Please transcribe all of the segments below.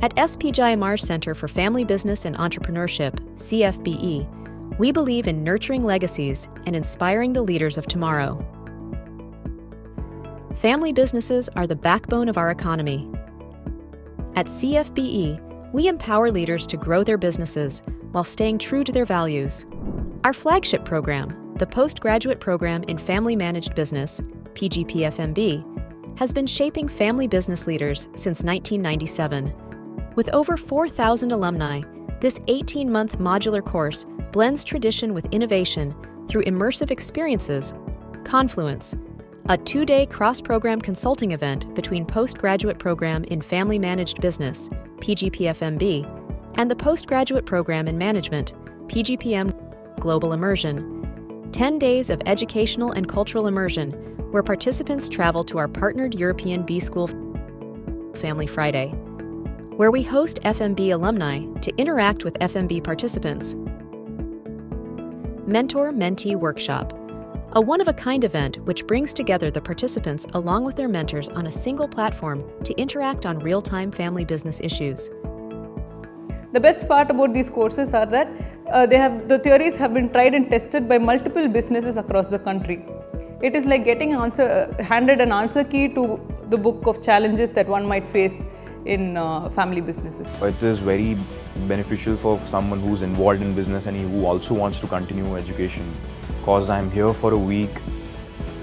At SPJIMR Center for Family Business and Entrepreneurship, CFBE, we believe in nurturing legacies and inspiring the leaders of tomorrow. Family businesses are the backbone of our economy. At CFBE, we empower leaders to grow their businesses while staying true to their values. Our flagship program, the Postgraduate Program in Family Managed Business, PGP-FMB, has been shaping family business leaders since 1997. With over 4,000 alumni, this 18-month modular course blends tradition with innovation through immersive experiences. Confluence, a 2-day cross-program consulting event between Postgraduate Program in Family Managed Business, PGP-FMB, and the Postgraduate Program in Management, PGPM Global Immersion. 10 days of educational and cultural immersion, where participants travel to our partnered European B-School Family Friday, where we host FMB alumni to interact with FMB participants. Mentor-Mentee Workshop, a one-of-a-kind event which brings together the participants along with their mentors on a single platform to interact on real-time family business issues. The best part about these courses are that the theories have been tried and tested by multiple businesses across the country. It is like getting handed an answer key to the book of challenges that one might face in family businesses. It is very beneficial for someone who's involved in business and who also wants to continue education, because I'm here for a week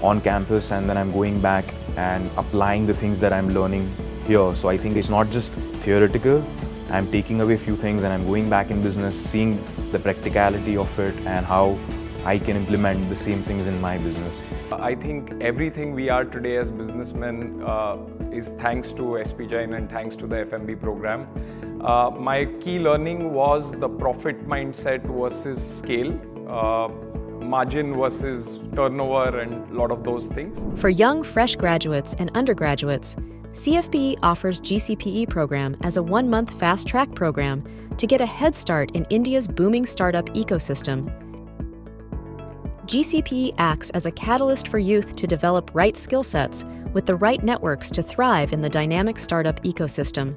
on campus and then I'm going back and applying the things that I'm learning here. So I think it's not just theoretical. I'm taking away a few things and I'm going back in business, seeing the practicality of it and how I can implement the same things in my business. I think everything we are today as businessmen is thanks to SPJIMR and thanks to the FMB program. My key learning was the profit mindset versus scale, margin versus turnover, and a lot of those things. For young, fresh graduates and undergraduates, CFBE offers GCPE program as a 1-month fast-track program to get a head start in India's booming startup ecosystem. GCPE acts as a catalyst for youth to develop right skill sets with the right networks to thrive in the dynamic startup ecosystem.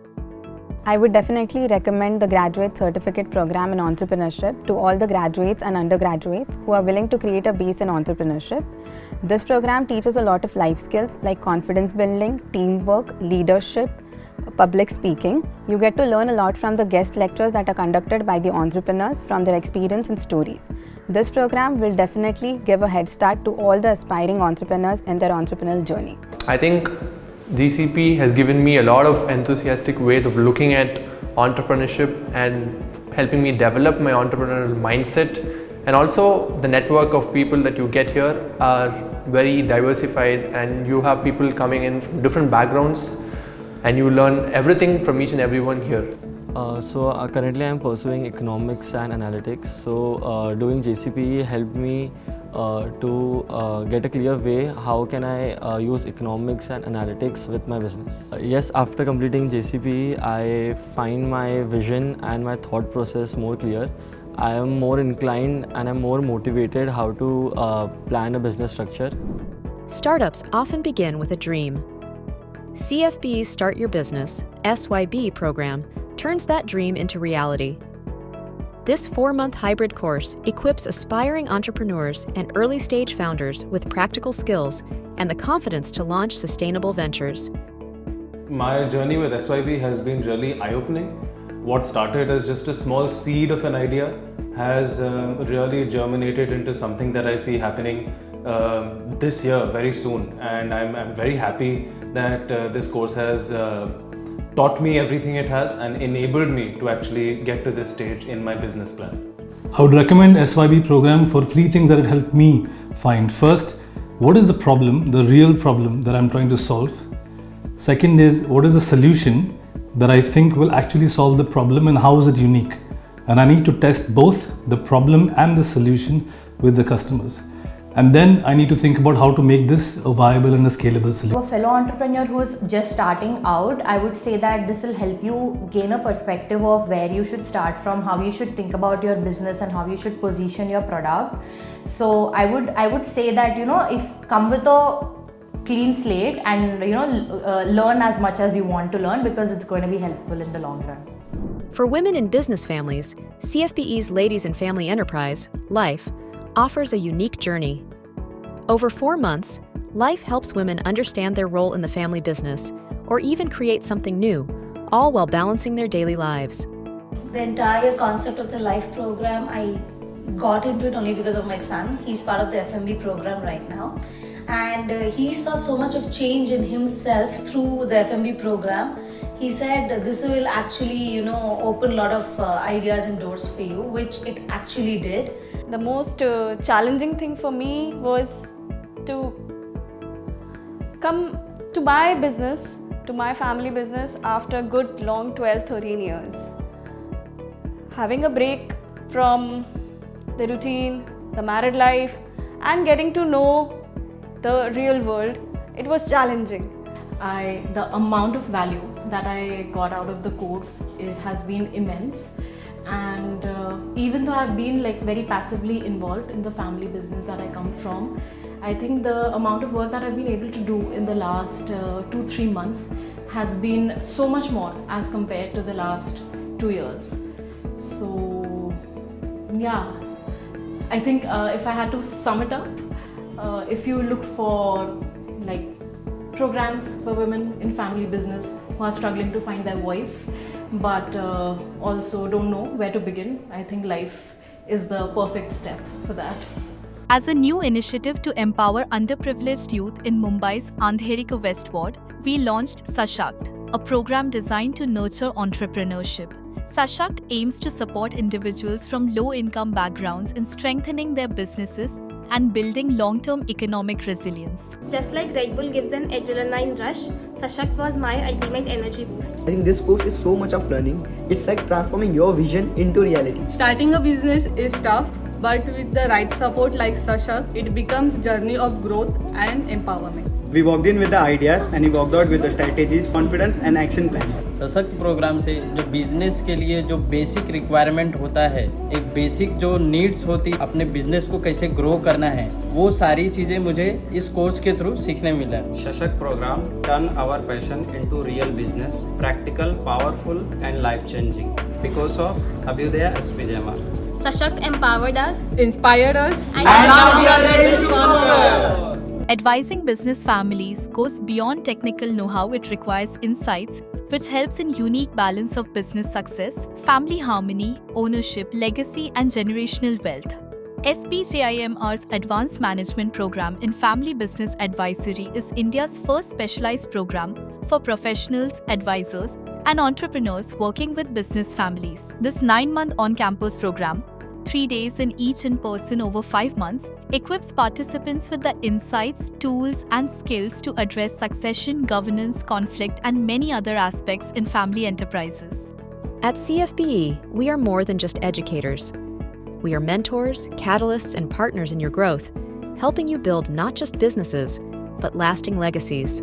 I would definitely recommend the Graduate Certificate Program in Entrepreneurship to all the graduates and undergraduates who are willing to create a base in entrepreneurship. This program teaches a lot of life skills like confidence building, teamwork, leadership, public speaking. You get to learn a lot from the guest lectures that are conducted by the entrepreneurs from their experience and stories. This program will definitely give a head start to all the aspiring entrepreneurs in their entrepreneurial journey. I think GCP has given me a lot of enthusiastic ways of looking at entrepreneurship and helping me develop my entrepreneurial mindset. And also the network of people that you get here are very diversified, and you have people coming in from different backgrounds and you learn everything from each and everyone here. Currently I am pursuing economics and analytics. Doing GCPE helped me to get a clear way how can I use economics and analytics with my business. Yes, after completing GCPE, I find my vision and my thought process more clear. I am more inclined and I'm more motivated how to plan a business structure. Startups often begin with a dream. CFBE's Start Your Business, SYB program, turns that dream into reality. This 4-month hybrid course equips aspiring entrepreneurs and early-stage founders with practical skills and the confidence to launch sustainable ventures. My journey with SYB has been really eye-opening. What started as just a small seed of an idea has really germinated into something that I see happening this year very soon, and I'm very happy that this course has taught me everything it has and enabled me to actually get to this stage in my business plan. I would recommend SYB program for 3 things that it helped me find. First, what is the problem, the real problem that I'm trying to solve? Second is, what is the solution that I think will actually solve the problem and how is it unique? And I need to test both the problem and the solution with the customers. And then I need to think about how to make this a viable and a scalable solution. To a fellow entrepreneur who is just starting out, I would say that this will help you gain a perspective of where you should start from, how you should think about your business and how you should position your product. So I would say that, if come with a clean slate and learn as much as you want to learn, because it's going to be helpful in the long run. For women in business families, CFBE's Ladies in Family Enterprise, LIFE, offers a unique journey. Over 4 months, LIFE helps women understand their role in the family business or even create something new, all while balancing their daily lives. The entire concept of the LIFE program, I got into it only because of my son. He's part of the FMB program right now, and he saw so much of change in himself through the FMB program. He said this will actually open a lot of ideas and doors for you, which it actually did. The most challenging thing for me was to come to my business, to my family business, after a good long 12-13 years. Having a break from the routine, the married life, and getting to know the real world, it was challenging. The amount of value that I got out of the course, it has been immense. And even though I've been very passively involved in the family business that I come from, I think the amount of work that I've been able to do in the last 2-3 months has been so much more as compared to the last 2 years. So yeah, I think if I had to sum it up, if you look for programs for women in family business who are struggling to find their voice but also don't know where to begin, I think LIFE is the perfect step for that. As a new initiative to empower underprivileged youth in Mumbai's Andheri Ka West Ward, we launched Sashakt, a program designed to nurture entrepreneurship. Sashakt aims to support individuals from low-income backgrounds in strengthening their businesses and building long-term economic resilience. Just like Red Bull gives an adrenaline rush, Sashakt was my ultimate energy boost. I think this course is so much of learning. It's like transforming your vision into reality. Starting a business is tough, but with the right support like Sashakt, it becomes a journey of growth and empowerment. We walked in with the ideas and we walked out with the strategies, confidence and action plan. सशक्त programme से जो business के लिए जो basic requirement होता है, एक basic जो नीड्स होती अपने बिजनेस को कैसे ग्रो करना है, वो सारी चीज़ें मुझे इस कोर्स के थ्रू सीखने मिला। Sashakt program turn our passion into real business, practical, powerful and life changing because of Abhyudaya SPJIMR. Sashakt empowered us, inspired us, and now we are ready to conquer. Advising business families goes beyond technical know-how. It requires insights which helps in unique balance of business success, family harmony, ownership, legacy and generational wealth. SPJIMR's Advanced Management Program in Family Business Advisory is India's first specialized program for professionals, advisors and entrepreneurs working with business families. This 9-month on-campus program, 3 days in each in person over 5 months, equips participants with the insights, tools and skills to address succession, governance, conflict and many other aspects in family enterprises. At CFBE, we are more than just educators. We are mentors, catalysts and partners in your growth, helping you build not just businesses, but lasting legacies.